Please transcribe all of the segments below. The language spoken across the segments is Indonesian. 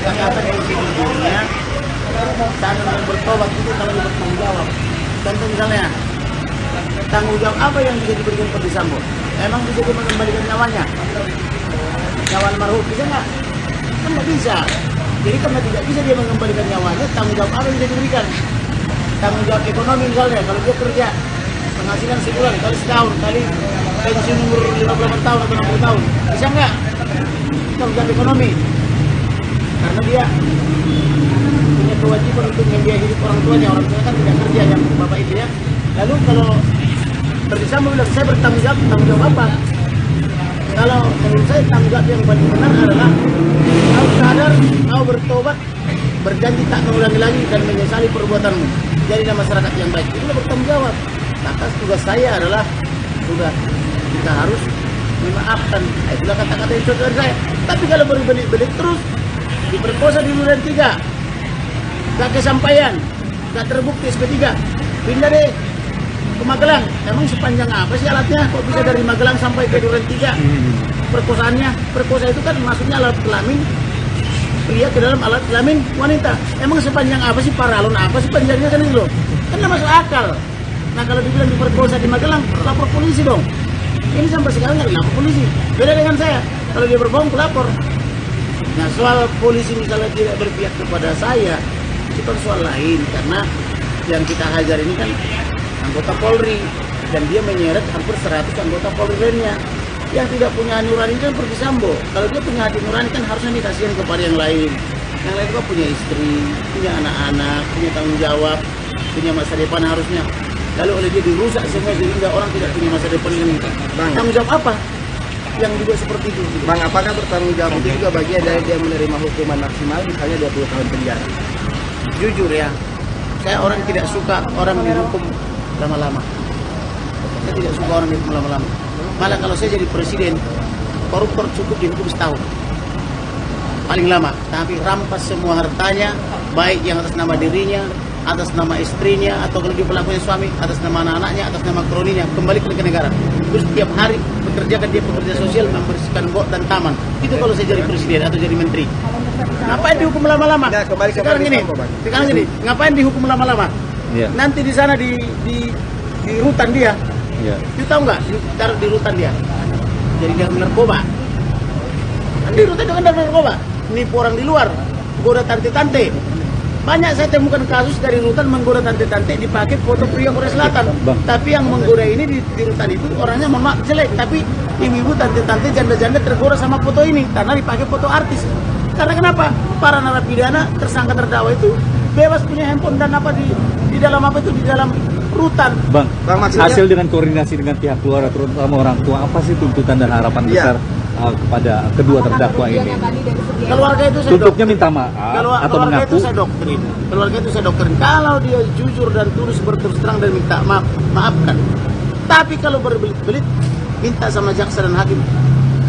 katakan yang sejujurnya tangan yang bertobat itu kalau dia bertanggung jawab. Contoh misalnya, tanggung jawab apa yang bisa diberikan Ferdy Sambo? Emang bisa dia mengembalikan nyawanya? Nyawa almarhum bisa nggak? Kan nggak bisa. Jadi karena tidak bisa dia mengembalikan nyawanya, tanggung jawab apa yang bisa diberikan? Tanggung jawab ekonomi misalnya, kalau dia kerja penghasilan sebulan, kali setahun, kali pensiun umur 58 tahun atau 60 tahun, bisa nggak? Tanggung jawab ekonomi. Karena dia punya kewajiban untuk membiayai hidup orang tuanya kan tidak kerja yang bapak itu ya. Lalu kalau Ferdy Sambo bilang saya bertanggung jawab apa? Kalau menurut saya tanggung jawab yang paling benar adalah kau sadar, kau bertobat, berjanji tak mengulangi lagi dan menyesali perbuatanmu. Jadilah masyarakat yang baik. Itulah bertanggung jawab. Maka tugas saya adalah sudah kita harus memaafkan. Itulah kata-kata yang cocok dari saya. Tapi kalau berbelit-belit terus diperkosa di Duren 3, gak kesampaian, gak terbukti SP3, pindah deh ke Magelang. Emang sepanjang apa sih alatnya? Kok bisa dari Magelang sampai ke Duren 3? Perkosaannya, perkosa itu kan maksudnya alat kelamin pria ke dalam alat kelamin wanita. Emang sepanjang apa sih, paralon apa sih panjangnya kan itu loh? Kan gak masuk akal. Nah kalau dibilang diperkosa di Magelang, lapor polisi dong. Ini sampai sekarang nggak dilapor polisi. Beda dengan saya, kalau dia berbohong, pelapor. Nah soal polisi misalnya tidak berpihak kepada saya, itu kan soal lain. Karena yang kita hajar ini kan anggota Polri, dan dia menyeret hampir 100 anggota Polri lainnya. Yang tidak punya hati nurani kan Ferdy Sambo. Kalau dia punya hati nurani kan harusnya dikasihin kepada yang lain. Yang lain kan punya istri, punya anak-anak, punya tanggung jawab, punya masa depan harusnya. Lalu oleh dia dirusak semua sehingga orang tidak punya masa depan ini. Tanggung jawab apa yang juga seperti itu? Bang, apakah bertanggung jawab itu juga bagian dari dia menerima hukuman maksimal misalnya 20 tahun penjara? Jujur ya, saya orang tidak suka orang dihukum lama-lama. Saya tidak suka orang dihukum lama-lama. Malah kalau saya jadi presiden, koruptor cukup dihukum setahun. Paling lama, tapi rampas semua hartanya, baik yang atas nama dirinya, atas nama istrinya, atau kalau dia pelakunya suami, atas nama anak-anaknya, atas nama kroninya, kembali ke negara. Terus tiap hari bekerjakan dia pekerja sosial, membersihkan got dan taman. Itu kalau saya jadi presiden atau jadi menteri. Ngapain dihukum lama-lama? Nah, sekarang gini, ngapain dihukum lama-lama? Yeah. Nanti di sana di rutan dia. Yeah. Itu tahu nggak? Taruh di rutan dia. Jadi dia narkoba. Kan di rutan itu kan narkoba. Nipu orang di luar, goda tante-tante. Banyak saya temukan kasus dari rutan menggoda tante-tante dipakai foto pria Korea Selatan. Tapi yang menggoda ini di rutan itu orangnya mohon maaf jelek, tapi ibu-ibu tante-tante janda-janda tergoda sama foto ini karena dipakai foto artis. Karena kenapa? Para narapidana tersangka terdakwa itu bebas punya handphone dan apa di dalam apa itu di dalam rutan. Bang, hasil dengan koordinasi dengan pihak keluarga terutama orang tua, apa sih tuntutan dan harapan besar kepada kedua terdakwa ini? Keluarga itu saya tuntutnya minta maaf atau keluarga mengaku? Itu saya doktrin. Keluarga itu saya doktrin. Kalau dia jujur dan tulus berterus terang dan minta maaf, maafkan. Tapi kalau berbelit-belit, minta sama jaksa dan hakim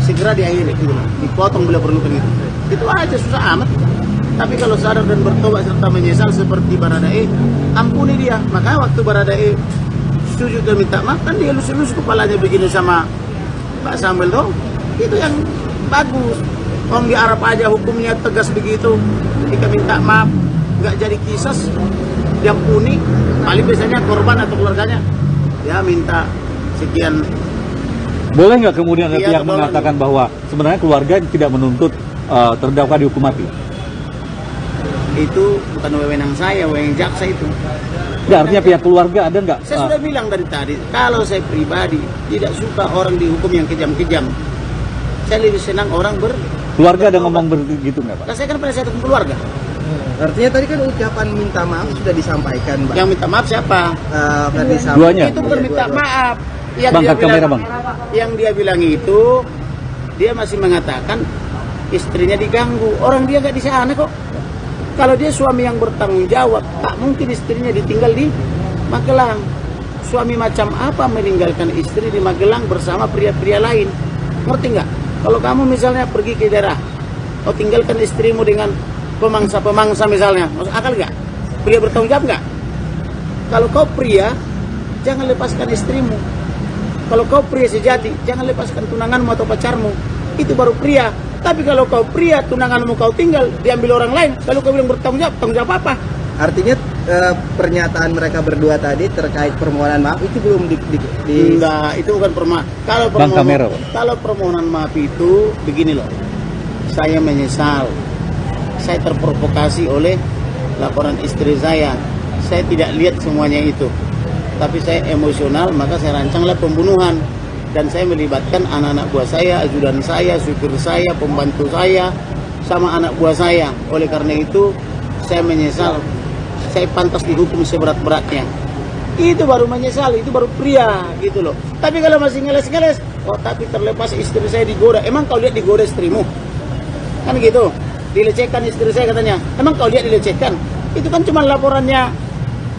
segera diakhiri, gitu lah. Dipotong bila perlu begitu. Itu aja, susah amat. Tapi kalau sadar dan bertobat serta menyesal seperti Baradae, ampuni dia. Maka waktu Baradae setuju dan minta maaf, kan dia lus-lus kepalanya begini sama Pak Samuel dong. Itu yang bagus. Om di Arab aja hukumnya tegas begitu. Ketika minta maaf nggak jadi kisas, diampuni. Paling biasanya korban atau keluarganya ya minta sekian. Boleh nggak kemudian ada pihak mengatakan bahwa sebenarnya keluarga tidak menuntut terdakwa dihukum mati? Itu bukan wewenang saya, wewenang jaksa itu. Ya, artinya pihak keluarga ada nggak? Saya sudah bilang dari tadi, kalau saya pribadi tidak suka orang dihukum yang kejam-kejam. Saya lebih senang orang keluarga ada ngomong begitu nggak, Pak? Nah, saya kan pada saat keluarga. Artinya tadi kan ucapan minta maaf sudah disampaikan, Bang. Yang minta maaf siapa? Ferdy Sambo. Duanya. Itu berminta maaf. Yang Bang, dia kamera, bilang, Bang. Yang dia bilang itu, dia masih mengatakan istrinya diganggu. Orang dia nggak di sana kok. Kalau dia suami yang bertanggung jawab, tak mungkin istrinya ditinggal di Magelang. Suami macam apa meninggalkan istri di Magelang bersama pria-pria lain? Ngerti nggak? Kalau kamu misalnya pergi ke daerah, kau tinggalkan istrimu dengan pemangsa-pemangsa misalnya, masuk akal nggak? Pria bertanggung jawab nggak? Kalau kau pria, jangan lepaskan istrimu. Kalau kau pria sejati, jangan lepaskan tunanganmu atau pacarmu. Itu baru pria. Tapi kalau kau pria, tunanganmu kau tinggal, diambil orang lain, lalu kau bilang bertanggung jawab apa? Artinya pernyataan mereka berdua tadi terkait permohonan maaf itu belum Enggak, itu bukan permohonan. Bang Kamero. Kalau permohonan maaf itu begini loh. Saya menyesal. Saya terprovokasi oleh laporan istri saya. Saya tidak lihat semuanya itu. Tapi saya emosional, maka saya rancanglah pembunuhan. Dan saya melibatkan anak-anak buah saya, ajudan saya, supir saya, pembantu saya, sama anak buah saya. Oleh karena itu, saya menyesal. Saya pantas dihukum seberat-beratnya. Itu baru menyesal, itu baru pria gitu loh. Tapi kalau masih ngeles-ngeles, oh tapi terlepas istri saya digoda. Emang kau lihat digoda istrimu? Kan gitu. Dilecehkan istri saya katanya. Emang kau lihat dilecehkan? Itu kan cuma laporannya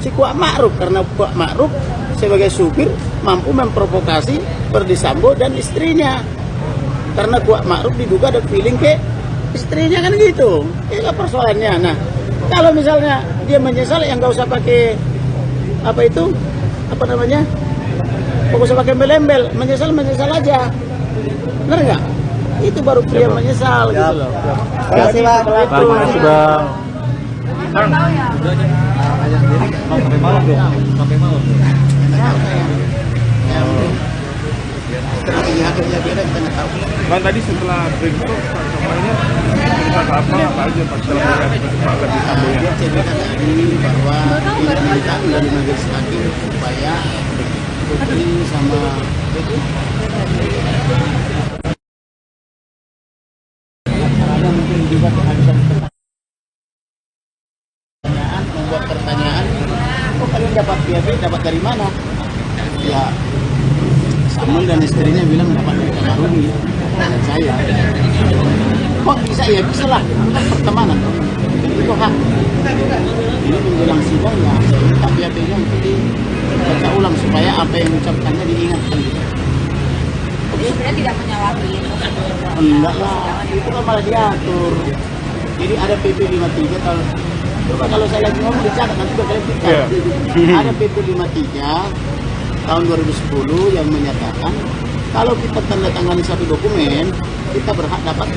si Kuat Ma'ruf. Karena Kuat Ma'ruf sebagai supir mampu memprovokasi Ferdy Sambo dan istrinya. Karena Kuat Ma'ruf diduga ada feeling ke istrinya kan gitu. Itulah persoalannya. Nah, kalau misalnya dia menyesal, yang nggak usah pakai apa itu, apa namanya, nggak usah pakai embel-embel, menyesal aja, benar nggak? Itu baru pria menyesal gitu loh. Terima kasih, Bang. Terima kasih, Bang. Bang, sampai malam dong. Sampai malam. Bang, tadi setelah breakthrough semuanya cerita apa aja Pak setelah Pak Ferdy Sambo Dia cerita tadi bahwa dia minta dari majelis hakim supaya Putri sama itu karena mungkin juga kehabisan pertanyaan, membuat pertanyaan, kok kalian dapat BAB, dapat dari mana? Ya, Samuel dan istrinya bilang dapat dari Kamaruni dan saya. Kok bisa? Ya bisa lah, itu kan pertemanan. Jadi itu hak. Ini menjelang sidang ya, saya minta BAB-nya untuk dibaca ulang supaya apa yang diucapkannya diingatkan. Jadi sebenarnya tidak menyalahi prosedur. Enggak lah, itu kan malah diatur. Jadi ada PP 53 tahun. Coba kalau saya lagi ngomong dicatat nanti bakal kita. Ada PP 53 tahun 2010 yang menyatakan kalau kita tanda tangani satu dokumen, kita berhak dapat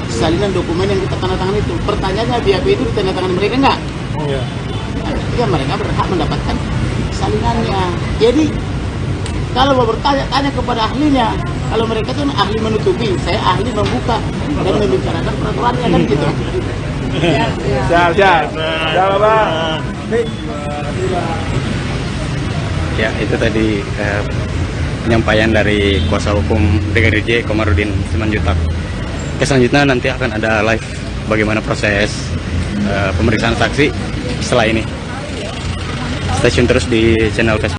salinan dokumen yang kita tanda tangan itu. Pertanyaannya BAP itu ditandatangani mereka enggak? Iya. Ya mereka berhak mendapatkan salinannya. Jadi kalau mau bertanya-tanya kepada ahlinya, kalau mereka itu ahli menutupi, saya ahli membuka dan membicarakan peraturannya kan gitu. Siap, Bang. Ya, itu tadi penyampaian dari kuasa hukum Brigadir J Komarudin Simanjuntak. Selanjutnya nanti akan ada live bagaimana proses pemeriksaan saksi setelah ini. Stay tune terus di channel Facebook.